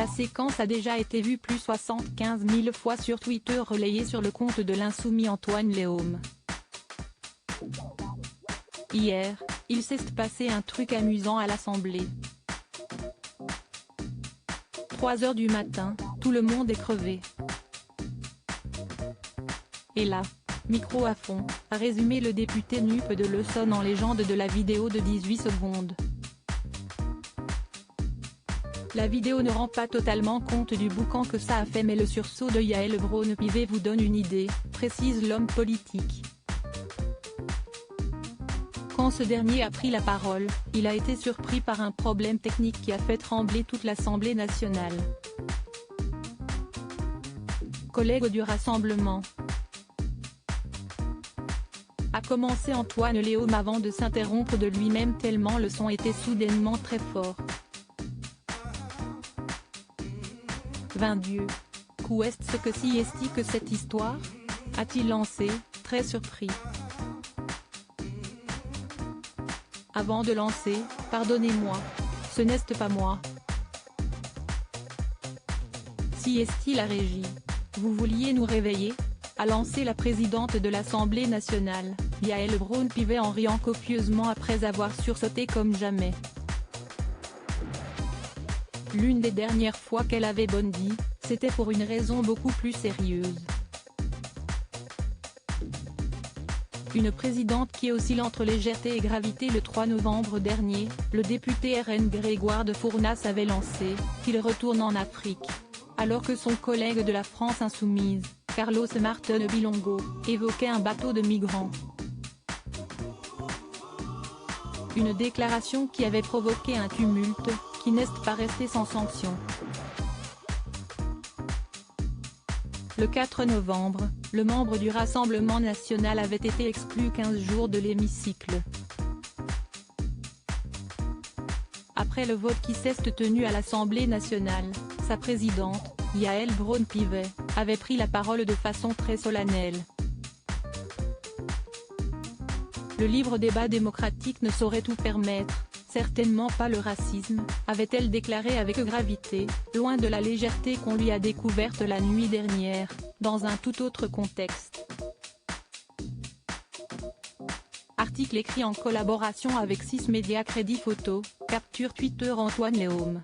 La séquence a déjà été vue plus 75 000 fois sur Twitter, relayée sur le compte de l'insoumis Antoine Léaume. Hier, il s'est passé un truc amusant à l'Assemblée. 3 h du matin, tout le monde est crevé. Et là, micro à fond, a résumé le député NUP de l'Essonne en légende de la vidéo de 18 secondes. La vidéo ne rend pas totalement compte du boucan que ça a fait, mais le sursaut de Yael Braun-Pivet vous donne une idée, précise l'homme politique. Quand ce dernier a pris la parole, il a été surpris par un problème technique qui a fait trembler toute l'Assemblée nationale. Collègue du Rassemblement, a commencé Antoine Léaume avant de s'interrompre de lui-même tellement le son était soudainement très fort. Vain Dieu. Qu'est-ce que si est-ce que cette histoire, a-t-il lancé, très surpris. Avant de lancer, pardonnez-moi, ce n'est pas moi. Si est-il la régie, vous vouliez nous réveiller, a lancé la présidente de l'Assemblée nationale, Yael Braun-Pivet en riant copieusement après avoir sursauté comme jamais. L'une des dernières fois qu'elle avait bondi, c'était pour une raison beaucoup plus sérieuse. Une présidente qui oscille entre légèreté et gravité. Le 3 novembre dernier, le député RN Grégoire de Fournas avait lancé qu'il retourne en Afrique, alors que son collègue de la France insoumise, Carlos Martin Bilongo, évoquait un bateau de migrants. Une déclaration qui avait provoqué un tumulte, qui n'est pas resté sans sanction. Le 4 novembre, le membre du Rassemblement national avait été exclu 15 jours de l'hémicycle. Après le vote qui s'est tenu à l'Assemblée nationale, sa présidente, Yael Braun-Pivet, avait pris la parole de façon très solennelle. Le libre débat démocratique ne saurait tout permettre, certainement pas le racisme, avait-elle déclaré avec gravité, loin de la légèreté qu'on lui a découverte la nuit dernière, dans un tout autre contexte. Article écrit en collaboration avec 6 médias. Crédit photo, capture Twitter Antoine Léaume.